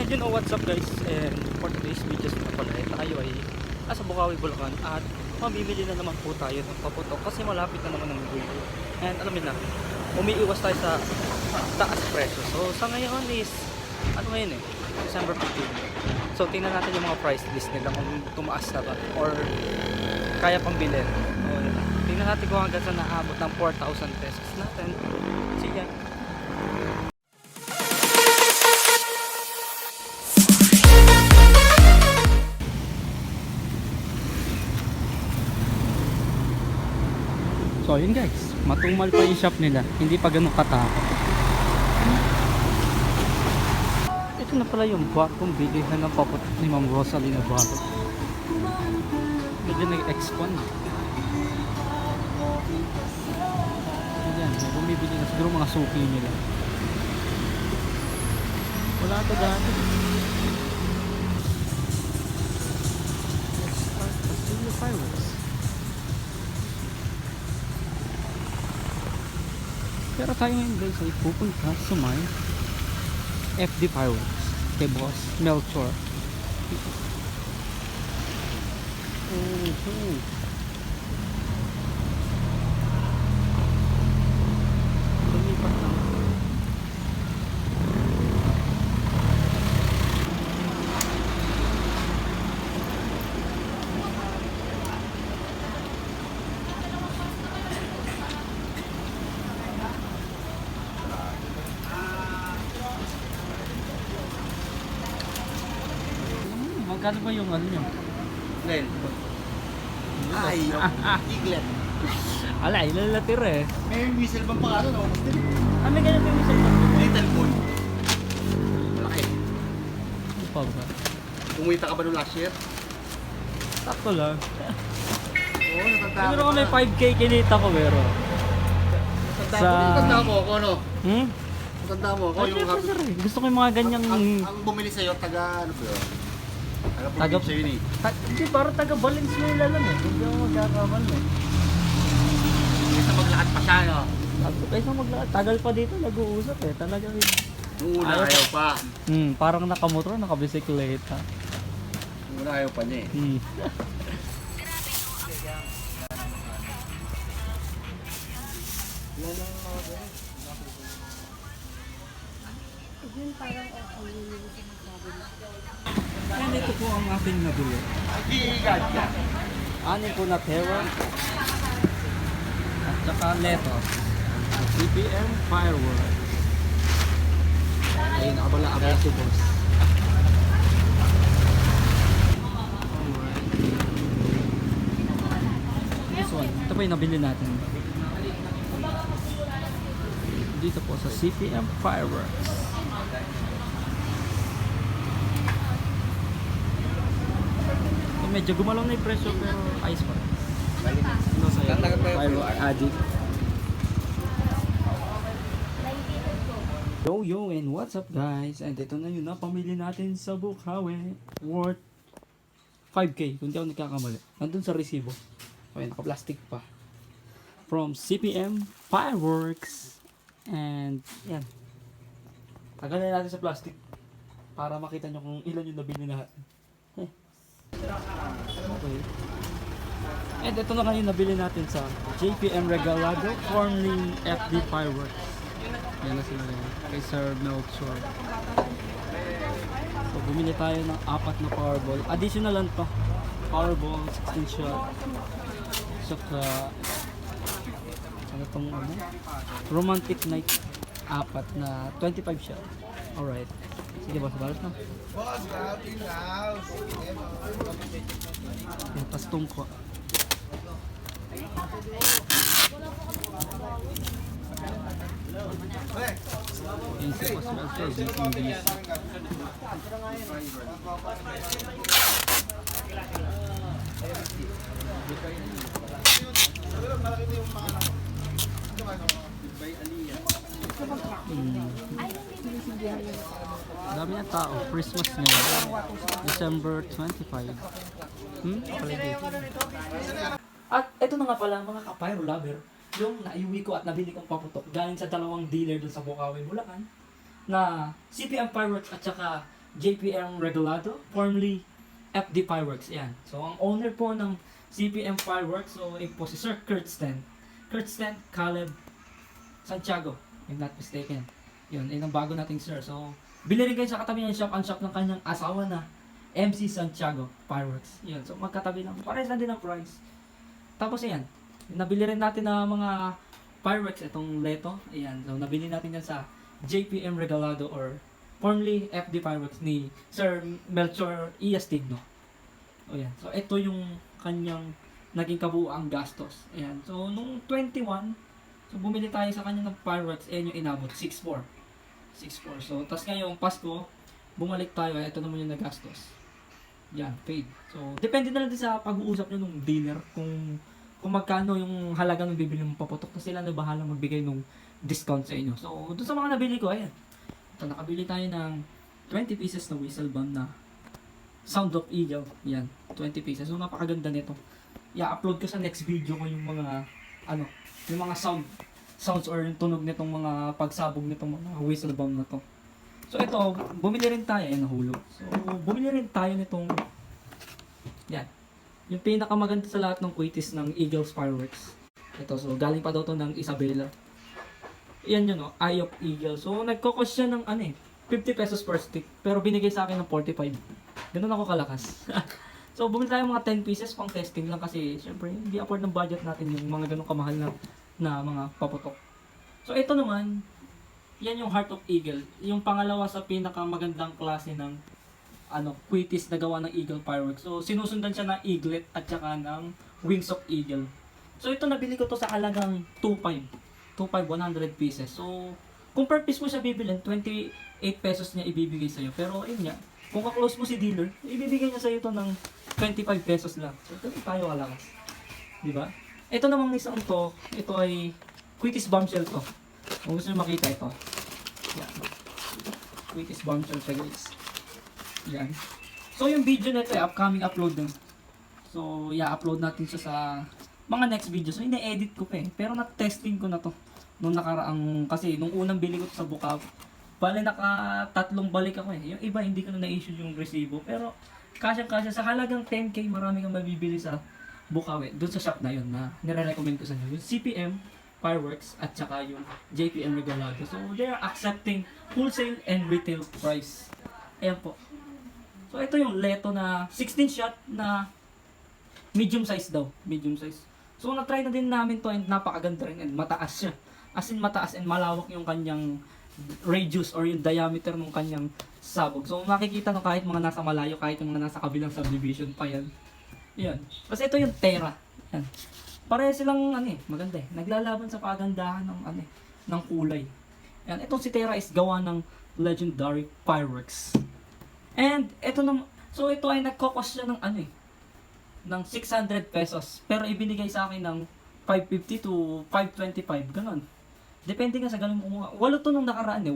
And you know what's up guys, and for today's videos na pala tayo ay sa Bukawi, Bulacan at mamimili na naman po tayo ng paputok kasi malapit na naman ang Luyo. And alamin na, umiiwas tayo sa taas presyo. So sa ngayon is, ano ngayon December 15. So tingnan natin yung mga price list nila kung tumaas na ba or kaya pang bilhin. So tingnan natin kung hanggang sa naabot ng 4,000 pesos natin. See ya! So yun guys, matumal pa yung shop nila, hindi pa ganun katakot. Ito na pala yung bagong bilihan ng paputok ni Ma'am Rosalie Navarro. Medyo nag-expand. Ayan, bumibili na siguro mga suki nila. Wala ito dati. Let's start Castillo Fireworks. Pero tayo ngayon guys ay pupunta sa may FD Fireworks kay Boss Melchor. Lumipat na. Magkano ba yung ano nyo? Len. Ay, yung iglet. Ala, ilan na tira eh. May whistle bang pang ano, no? May ganun yung isang pag Little boy. Malaki. ano pa ba? Kumita ka ba nung last year? Sakto lang. Oo, natanda Siguro ko may 5K kinita ko pero. Natanda mo ako, ano? Natanda mo ako, Ay, yung syempre, sir, eh. Gusto ko yung mga ganyang... ang bumili sa'yo, ano ba yun? Taga probinsya yun eh. Hindi, parang taga Valenzuela lang eh. Hindi ako magkakamal eh. Kaysa maglakad pa siya, no? Kaysa maglakad, tagal pa dito, nag-uusap eh. Talaga eh. Nung una ayaw pa. Parang nakamotor, nakabisikleta. Nung una ayaw pa niya eh. And ito po ang ating nabili. Hihigad ka. Anin po na pera. At saka lettuce. CPM Fireworks. Ayun, nakabala-abala si boss. Alright. This one. Ito po yung nabili natin. Dito po sa CPM Fireworks. So, medyo gumalaw na yung presyo pero ayos pa rin. Ano sa'yo? Firework addict. Yo and what's up guys? And ito na yun na pamili natin sa Bukawi worth 5K kung di ako nagkakamali. Nandun sa resibo. Okay, naka-plastic pa. From CPM Fireworks. And yan. Tagalin natin sa plastic para makita nyo kung ilan yung nabili natin. Okay. And ito na kayo nabili natin sa JPM Regalado Forming FD Fireworks. Yan na sila kay Sir Melchor. So bumili tayo ng 4 na Powerball. Additional lang to. Powerball 16 shot. Saka ano tong ano? Romantic Night 4 na 25 shot. Alright. Sige boss, balas na. Boss, grabe now. Yung pastong ko. Yung si Boss Melchor, beating these. Dami ng tao. Christmas ngayon. December 25. At ito na nga pala mga ka-pyro lover, yung naiuwi ko at nabili kong paputok galing sa dalawang dealer dun sa Bukawi, Bulacan na CPM Fireworks at saka JPM Regalado, formerly FD Fireworks. Ayan. So, ang owner po ng CPM Fireworks, so, ito po si Sir Kurtzten. Kurtzten Caleb Santiago, if not mistaken. Yun, yun ang bago nating sir. So, bili rin kayo sa katabi ng shop, ang shop ng kanyang asawa na MC Santiago Fireworks. Yun, so magkatabi lang. Parehas na din ang price. Tapos ayan, nabili rin natin na mga fireworks, itong Leto. Ayan, so nabili natin yan sa JPM Regalado or formerly FD Fireworks ni Sir Melchor Iastigno. O yan, so ito yung kanyang naging kabuuang gastos. Ayan, so nung 21, so bumili tayo sa kanya ng fireworks, ayan yung inabot, 6.4. 6.4. So, tas ngayong Pasko, bumalik tayo, ito naman yung nagastos. Yan, paid. So, depende na lang din sa pag-uusap nyo nung dealer kung magkano yung halaga ng bibili mong paputok. Tapos sila na bahala magbigay ng discount sa inyo. So, doon sa mga nabili ko, ayan. Ito, nakabili tayo ng 20 pieces na whistle bomb na Sound of Eagle. Yan, 20 pieces. So, napakaganda nito. I-upload ko sa next video ko yung mga, yung mga sounds or yung tunog nitong mga pagsabog nitong mga whistle bomb na to. So ito, bumili rin tayo, nahulog. So bumili rin tayo nitong yan. Yung pinakamaganda sa lahat ng quitties ng Eagles Fireworks. Ito, so galing pa daw to ng Isabela. Yan yun, Eye of Eagle. So nagkokos siya ng 50 pesos per stick, pero binigay sa akin ng 45. Ganun ako kalakas. So bumili tayo mga 10 pieces pang testing lang kasi syempre hindi afford ng budget natin yung mga ganun kamahal na mga paputok. So ito naman, yan yung Heart of Eagle. Yung pangalawa sa pinakamagandang klase ng quitties na gawa ng Eagle Fireworks. So sinusundan siya ng Eaglet at saka ng Wings of Eagle. So ito nabili ko to sa halagang 2.5, 100 pieces. So kung per piece mo siya bibilin, 28 pesos niya ibibigay sa'yo. Pero yun nga, kung ka-close mo si dealer, ibibigay niya sa'yo ito ng 25 pesos lang. So ito tayo kalakas. Diba? Ito namang isang to, ito ay Quickies Bombshell to. Kung gusto nyo makita ito. Yan. Quickies Bombshell siya guys. Yan. So yung video na ito ay upcoming upload din. So i-upload natin siya sa mga next video. So ine-edit ko pa eh. Pero na-testing ko na to. Nung nakaraang, kasi nung unang bili ko to sa Bukaw. Bale naka-3 balik ako eh. Yung iba hindi ko na na-issue yung resibo. Pero kasyang-kasya sa halagang 10k marami kang mabibili sa Bukawi, doon sa shop na yun na nire-recommend ko sa inyo, yung CPM Fireworks at saka yung JPM Regalado. So they are accepting wholesale and retail price. Ayan po. So ito yung Leto na 16 shot na medium size daw, medium size. So na-try na din namin to and napakaganda rin and mataas siya. As in mataas and malawak yung kanyang radius or yung diameter ng kanyang sabog. So makikita no kahit mga nasa malayo, kahit yung mga nasa kabilang subdivision pa yan. Yan. Kasi ito yung Terra. Yan. Pareho silang maganda eh. Naglalaban sa kagandahan ng ng kulay. Yan, itong si Terra is gawa ng Legendary Fireworks. And ito so ito ay nagkokos siya ng ng 600 pesos. Pero ibinigay sa akin ng 550 to 525, ganun. Depende nga sa ganun kumuha. 8 to nung nakaraan 8.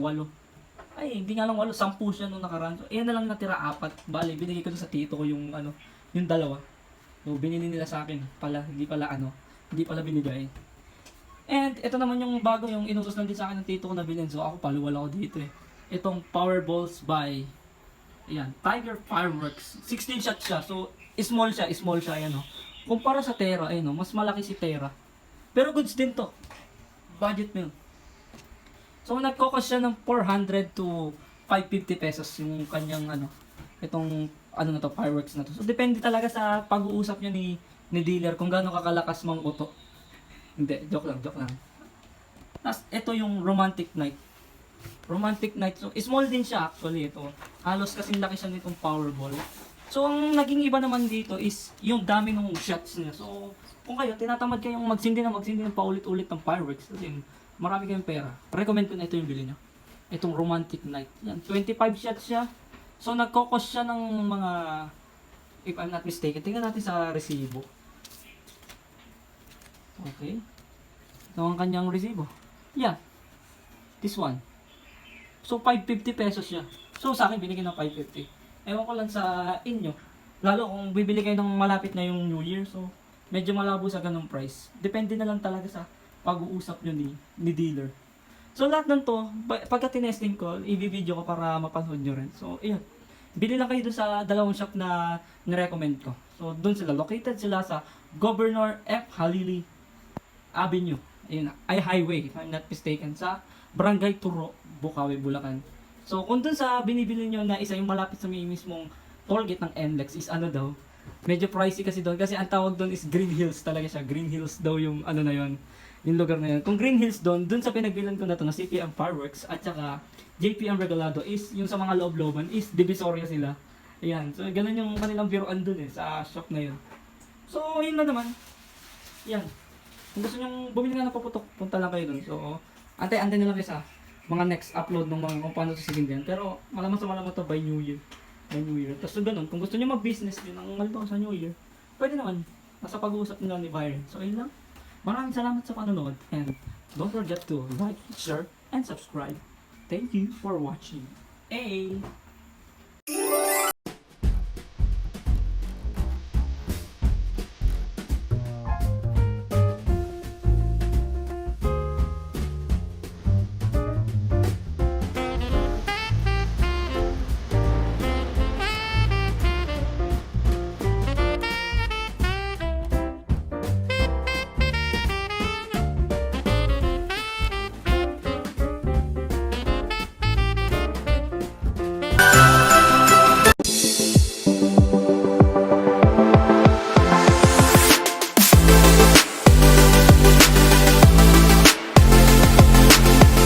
Ay, hindi nga lang 8, 10 siya nung nakaraan. So, ayan na lang natira 4. Bale, binigay ko sa tito ko yung yung dalawa. So, binili nila sa akin pala, hindi pala binigay. And ito naman yung bago, yung inutos lang din sa akin ng tito ko na bilhin. So, ako paluwal ako dito eh. Itong Powerballs by Tiger Fireworks. 16 shots siya. So, small siya, ayan o. Kumpara sa Terra, ayan o, mas malaki si Terra. Pero goods din to. Budget meal. So, nagkokos siya ng 400 to 550 pesos yung kanyang itong na to, fireworks na to. So, depende talaga sa pag-uusap nyo ni dealer kung gaano kakalakas mang uto. Hindi, joke lang. Tapos, ito yung Romantic Night. Romantic Night. So, small din siya actually ito. Halos kasing laki siya nitong Powerball. So, ang naging iba naman dito is yung dami ng shots niya. So, kung kayo, tinatamad kayong magsindi ng paulit-ulit ng fireworks. Kasi marami kayong pera. Recommend ko na ito yung bili nyo. Itong Romantic Night. Yan, 25 shots siya. So, nagkokos siya ng mga, if I'm not mistaken, tingnan natin sa resibo. Okay. Ito ang kanyang resibo. Yeah. This one. So, 550 pesos siya. So, sa akin, binigyan ng 550. Ewan ko lang sa inyo. Lalo kung bibili kayo ng malapit na yung New Year. So, medyo malabo sa ganung price. Depende na lang talaga sa pag-uusap nyo ni dealer. So, lahat ng to, pagka tinesting ko, i-video ko para mapanood nyo rin. So, ayan. bili lang kayo dun sa dalawang shop na nirecommend ko. So, dun sila. Located sila sa Governor F. Halili Avenue. Ayun, ay highway, if I'm not mistaken, sa Barangay Turo, Bukawi, Bulacan. So, kung dun sa binibili nyo na isa yung malapit sa may mismong tollgate ng NLEX is ano daw, medyo pricey kasi doon. Kasi ang tawag doon is Green Hills talaga siya. Green Hills daw yung ano na yon, yung lugar na yun. Kung Green Hills doon, dun sa pinagbilan ko na to na CPM Fireworks at saka JPM Regalado is yung sa mga loob-looban is Divisoria sila. Ayan. So, ganun yung kanilang biroan dun sa shop na yun. So, yun na naman. Yan. Kung gusto nyo bumili nga ng paputok, punta lang kayo dun. So, antay-antay na lang kayo sa mga next upload ng mga kung paano sisigin. Pero, malamang sa malamang to by New Year. By New Year. Tapos so, ganun, kung gusto nyo mag-business din ang halimbawa sa New Year, pwede naman. Nasa pag-uusap nila ni Byron. So, ayun lang. Maraming salamat sa panonood. And don't forget to like, share, and subscribe. Thank you for watching. Hey!